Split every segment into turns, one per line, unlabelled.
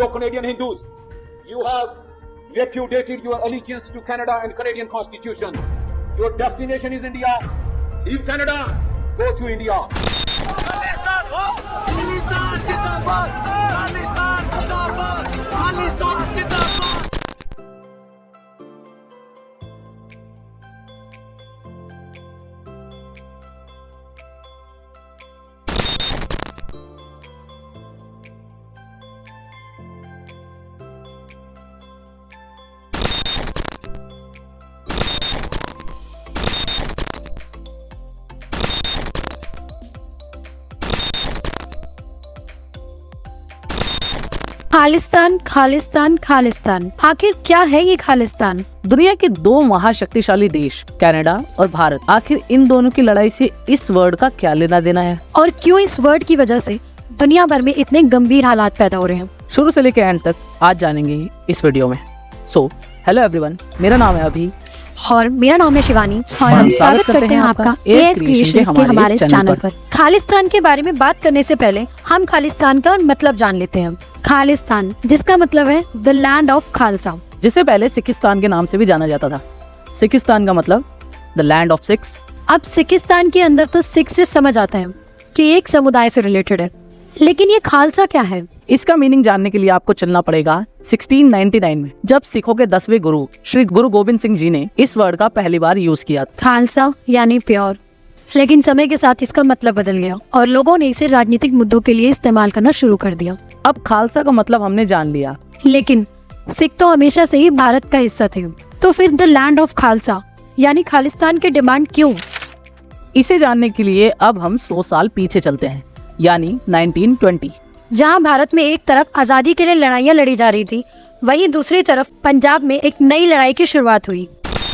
Indo-Canadian Hindus, you have repudiated your allegiance to Canada and Canadian Constitution. Your destination is India. Leave Canada, go to India.
Khalistan जिंदाबाद, खालिस्तान जिंदाबाद, खालिस्तान जिंदाबाद।
खालिस्तान खालिस्तान खालिस्तान, आखिर क्या है ये खालिस्तान?
दुनिया के दो महाशक्तिशाली देश कनाडा और भारत, आखिर इन दोनों की लड़ाई से इस वर्ड का क्या लेना देना है
और क्यों इस वर्ड की वजह से दुनिया भर में इतने गंभीर हालात पैदा हो रहे हैं?
शुरू से लेकर एंड तक आज जानेंगे इस वीडियो में। सो हेलो एवरीवन, मेरा नाम है अभी
और मेरा नाम है शिवानी और हम स्वागत करते हैं आपका एएस क्रिएशंस के हमारे इस चैनल पर। खालिस्तान के बारे में बात करने से पहले हम खालिस्तान का मतलब जान लेते हैं। खालिस्तान जिसका मतलब है द लैंड ऑफ खालसा,
जिसे पहले सिखिस्तान के नाम से भी जाना जाता था। सिखिस्तान का मतलब द लैंड ऑफ सिख्स। अब
सिखिस्तान के अंदर तो सिख से समझ आता है कि एक समुदाय से रिलेटेड है, लेकिन ये खालसा क्या है?
इसका मीनिंग जानने के लिए आपको चलना पड़ेगा 1699 में, जब सिखों के 10वें गुरु श्री गुरु गोविंद सिंह जी ने इस वर्ड का पहली बार यूज किया।
खालसा यानी प्योर, लेकिन समय के साथ इसका मतलब बदल गया और लोगों ने इसे राजनीतिक मुद्दों के लिए इस्तेमाल करना शुरू कर दिया।
अब खालसा का मतलब हमने जान लिया,
लेकिन सिख तो हमेशा से ही भारत का हिस्सा थे, तो फिर द लैंड ऑफ खालसा यानी खालिस्तान की डिमांड क्यों?
इसे जानने के लिए अब हम 100 साल पीछे चलते हैं, यानी 1920,
जहां भारत में एक तरफ आजादी के लिए लड़ाइयां लड़ी जा रही थी, वहीं दूसरी तरफ पंजाब में एक नई लड़ाई की शुरुआत हुई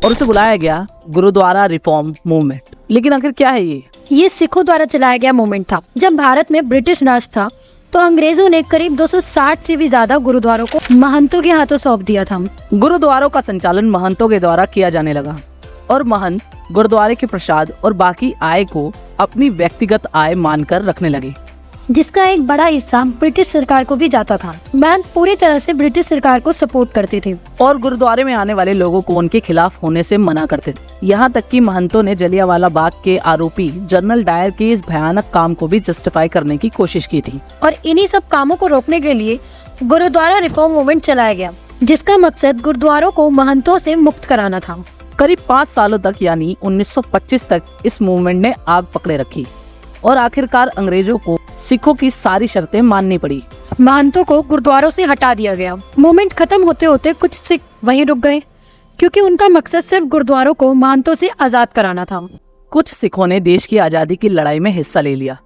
और उसे बुलाया गया गुरुद्वारा रिफॉर्म मूवमेंट। लेकिन आखिर क्या है ये
सिखों द्वारा चलाया गया मूवमेंट था। जब भारत में ब्रिटिश राज था तो अंग्रेजों ने करीब 260 से भी ज्यादा गुरुद्वारों को महंतों के हाथों सौंप दिया था।
गुरुद्वारों का संचालन महंतों के द्वारा किया जाने लगा और महंत गुरुद्वारे के प्रसाद और बाकी आय को अपनी व्यक्तिगत आय मानकर रखने लगे,
जिसका एक बड़ा हिस्सा ब्रिटिश सरकार को भी जाता था। महंत पूरी तरह से ब्रिटिश सरकार को सपोर्ट करते थे
और गुरुद्वारे में आने वाले लोगों को उनके खिलाफ होने से मना करते थे। यहाँ तक कि महंतों ने जलियांवाला बाग के आरोपी जनरल डायर के इस भयानक काम को भी जस्टिफाई करने की कोशिश की थी।
और इन्हीं सब कामों को रोकने के लिए गुरुद्वारा रिफॉर्म मूवमेंट चलाया गया, जिसका मकसद गुरुद्वारों को महंतों से मुक्त कराना था।
करीब 5 सालों तक यानी 1925 तक इस मूवमेंट ने आग पकड़े रखी और आखिरकार अंग्रेजों को सिखों की सारी शर्तें माननी पड़ी।
महंतों को गुरुद्वारों से हटा दिया गया। मूवमेंट खत्म होते होते कुछ सिख वहीं रुक गए, क्योंकि उनका मकसद सिर्फ गुरुद्वारों को महंतों से आजाद कराना था।
कुछ सिखों ने देश की आजादी की लड़ाई में हिस्सा ले लिया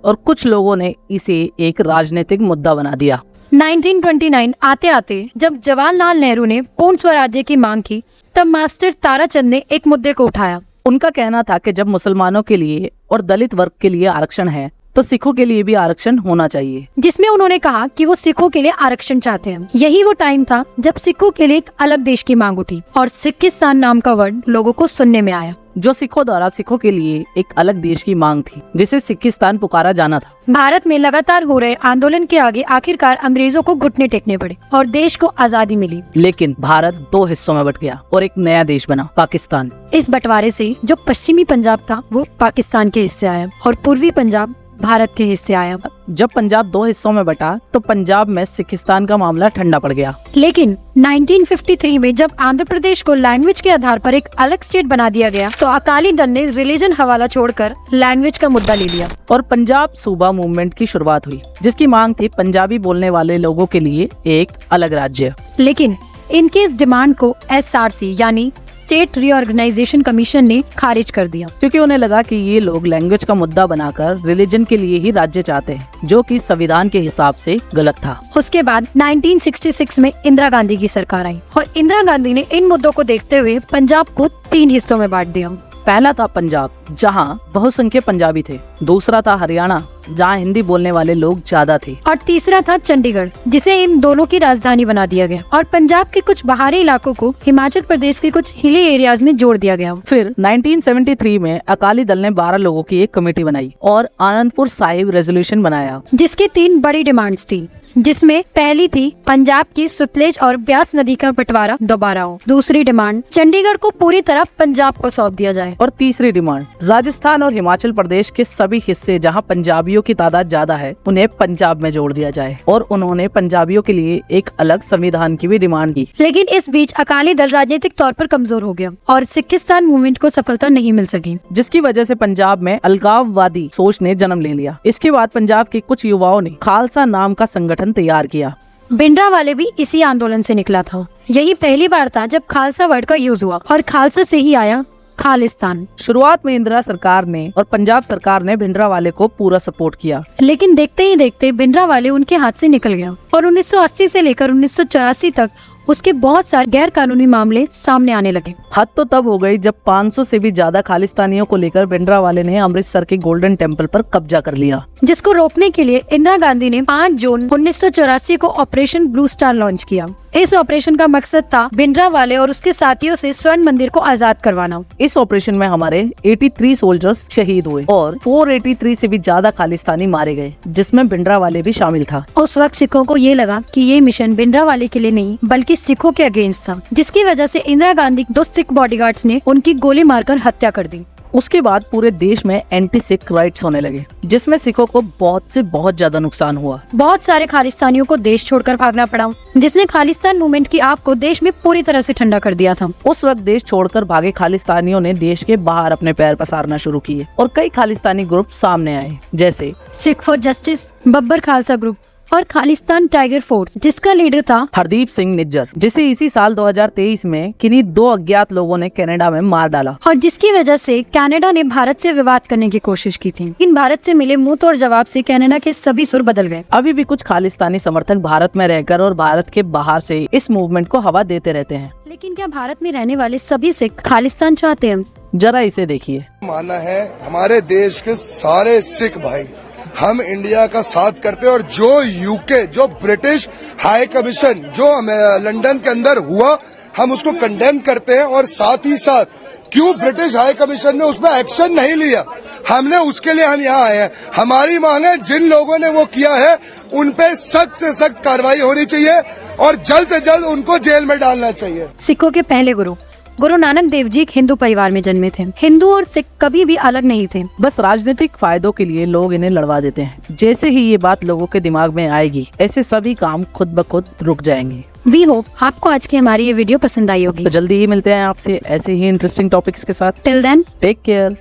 और कुछ लोगों ने इसे एक राजनीतिक मुद्दा बना दिया।
1929 आते आते जब जवाहरलाल नेहरू ने पूर्ण स्वराज्य की मांग की, तब मास्टर ताराचंद ने एक मुद्दे को उठाया।
उनका कहना था कि जब मुसलमानों के लिए और दलित वर्ग के लिए आरक्षण है, तो सिखों के लिए भी आरक्षण होना चाहिए।
जिसमें उन्होंने कहा कि वो सिखों के लिए आरक्षण चाहते हैं। यही वो टाइम था जब सिखों के लिए एक अलग देश की मांग उठी और सिखिस्तान नाम का वर्ड लोगों को सुनने में आया,
जो सिखों द्वारा सिखों के लिए एक अलग देश की मांग थी, जिसे सिखिस्तान पुकारा जाना था।
भारत में लगातार हो रहे आंदोलन के आगे आखिरकार अंग्रेजों को घुटने टेकने पड़े और देश को आजादी मिली।
लेकिन भारत 2 हिस्सों में बट गया और एक नया देश बना, पाकिस्तान।
इस बंटवारे से जो पश्चिमी पंजाब था वो पाकिस्तान के हिस्से आया और पूर्वी पंजाब भारत के हिस्से आया।
जब पंजाब 2 हिस्सों में बटा तो पंजाब में सिखिस्तान का मामला ठंडा पड़ गया।
लेकिन 1953 में जब आंध्र प्रदेश को लैंग्वेज के आधार पर एक अलग स्टेट बना दिया गया, तो अकाली दल ने रिलीजन हवाला छोड़कर लैंग्वेज का मुद्दा ले लिया
और पंजाब सूबा मूवमेंट की शुरुआत हुई, जिसकी मांग थी पंजाबी बोलने वाले लोगों के लिए एक अलग राज्य।
लेकिन इनकी इस डिमांड को SRC यानी स्टेट रीऑर्गेनाइजेशन कमीशन ने खारिज कर दिया,
क्योंकि उन्हें लगा कि ये लोग लैंग्वेज का मुद्दा बनाकर रिलीजन के लिए ही राज्य चाहते हैं, जो कि संविधान के हिसाब से गलत था।
उसके बाद 1966 में इंदिरा गांधी की सरकार आई और इंदिरा गांधी ने इन मुद्दों को देखते हुए पंजाब को 3 हिस्सों में बांट दिया।
पहला था पंजाब, जहाँ बहुसंख्यक पंजाबी थे। दूसरा था हरियाणा, जहाँ हिंदी बोलने वाले लोग ज्यादा थे।
और तीसरा था चंडीगढ़, जिसे इन दोनों की राजधानी बना दिया गया और पंजाब के कुछ बाहरी इलाकों को हिमाचल प्रदेश के कुछ हिली एरियाज में जोड़ दिया गया।
फिर 1973 में अकाली दल ने 12 लोगों की एक कमेटी बनाई और आनंदपुर साहिब रेजोल्यूशन बनाया,
जिसकी 3 बड़ी डिमांड्स थी, जिसमें पहली थी पंजाब की सतलेज और ब्यास नदी का बंटवारा दोबारा हो। दूसरी डिमांड चंडीगढ़ को पूरी तरह पंजाब को सौंप दिया जाए।
और तीसरी डिमांड राजस्थान और हिमाचल प्रदेश के सभी हिस्से जहां पंजाबियों की तादाद ज्यादा है उन्हें पंजाब में जोड़ दिया जाए। और उन्होंने पंजाबियों के लिए एक अलग संविधान की भी डिमांड की।
लेकिन इस बीच अकाली दल राजनीतिक तौर पर कमजोर हो गया और सिखिस्तान मूवमेंट को सफलता नहीं मिल सकी,
जिसकी वजह से पंजाब में अलगाववादी सोच ने जन्म ले लिया। इसके बाद पंजाब के कुछ युवाओं ने खालसा नाम का संगठन तैयार किया।
भिंडरावाले भी इसी आंदोलन से निकला था। यही पहली बार था जब खालसा वर्ड का यूज हुआ और खालसा से ही आया खालिस्तान।
शुरुआत में इंदिरा सरकार ने और पंजाब सरकार ने भिंडरावाले को पूरा सपोर्ट किया,
लेकिन देखते ही देखते भिंडरावाले उनके हाथ से निकल गया और 1980 से लेकर 1984 तक उसके बहुत सारे गैर कानूनी मामले सामने आने लगे।
हद तो तब हो गई जब 500 से भी ज्यादा खालिस्तानियों को लेकर भिंडरावाले ने अमृतसर के गोल्डन टेम्पल पर कब्जा कर लिया,
जिसको रोकने के लिए इंदिरा गांधी ने 5 जून 1984 को ऑपरेशन ब्लू स्टार लॉन्च किया। इस ऑपरेशन का मकसद था भिंडरावाले और उसके साथियों से स्वर्ण मंदिर को आजाद करवाना।
इस ऑपरेशन में हमारे 83 सोल्जर्स शहीद हुए और 483 से भी ज्यादा खालिस्तानी मारे गए, जिसमें भिंडरावाले भी शामिल था।
उस वक्त सिखों को ये लगा कि ये मिशन भिंडरावाले के लिए नहीं बल्कि सिखों के अगेंस्ट था, जिसकी वजह से इंदिरा गांधी 2 सिख बॉडीगार्ड्स ने उनकी गोली मारकर हत्या कर दी।
उसके बाद पूरे देश में एंटी सिख राइट्स होने लगे, जिसमें सिखों को बहुत से बहुत ज्यादा नुकसान हुआ।
बहुत सारे खालिस्तानियों को देश छोड़कर भागना पड़ा, जिसने खालिस्तान मूवमेंट की आग को देश में पूरी तरह से ठंडा कर दिया था।
उस वक्त देश छोड़कर भागे खालिस्तानियों ने देश के बाहर अपने पैर पसारना शुरू किए और कई खालिस्तानी ग्रुप सामने आए, जैसे
Sikh for justice, Babbar Khalsa group और खालिस्तान टाइगर फोर्स, जिसका लीडर था
हरदीप सिंह निज्जर, जिसे इसी साल 2023 में किन्हीं 2 अज्ञात लोगों ने कनाडा में मार डाला
और जिसकी वजह से कनाडा ने भारत से विवाद करने की कोशिश की थी। लेकिन भारत से मिले मुंह तोड़ जवाब से कनाडा के सभी सुर बदल गए।
अभी भी कुछ खालिस्तानी समर्थक भारत में रहकर और भारत के बाहर से इस मूवमेंट को हवा देते रहते हैं।
लेकिन क्या भारत में रहने वाले सभी सिख खालिस्तान चाहते हैं?
जरा इसे देखिए।
मानना है हमारे देश के सारे सिख भाई हम इंडिया का साथ करते हैं और जो यूके, जो ब्रिटिश हाई कमीशन जो लंदन के अंदर हुआ, हम उसको कंडेम करते हैं। और साथ ही साथ क्यों ब्रिटिश हाई कमीशन ने उसमें एक्शन नहीं लिया, हमने उसके लिए हम यहाँ आए हैं। हमारी मांग है जिन लोगों ने वो किया है उन पे सख्त से सख्त कार्रवाई होनी चाहिए और जल्द से जल्द उनको जेल में डालना चाहिए।
सिखों के पहले गुरु नानक देव जी एक हिंदू परिवार में जन्मे थे। हिंदू और सिख कभी भी अलग नहीं थे।
बस राजनीतिक फायदों के लिए लोग इन्हें लड़वा देते हैं। जैसे ही ये बात लोगों के दिमाग में आएगी, ऐसे सभी काम खुद ब खुद रुक जाएंगे।
वी होप आपको आज की हमारी ये वीडियो पसंद आई होगी।
तो जल्दी ही मिलते हैं आपसे ऐसे ही इंटरेस्टिंग टॉपिक्स के साथ।
Till then
take care.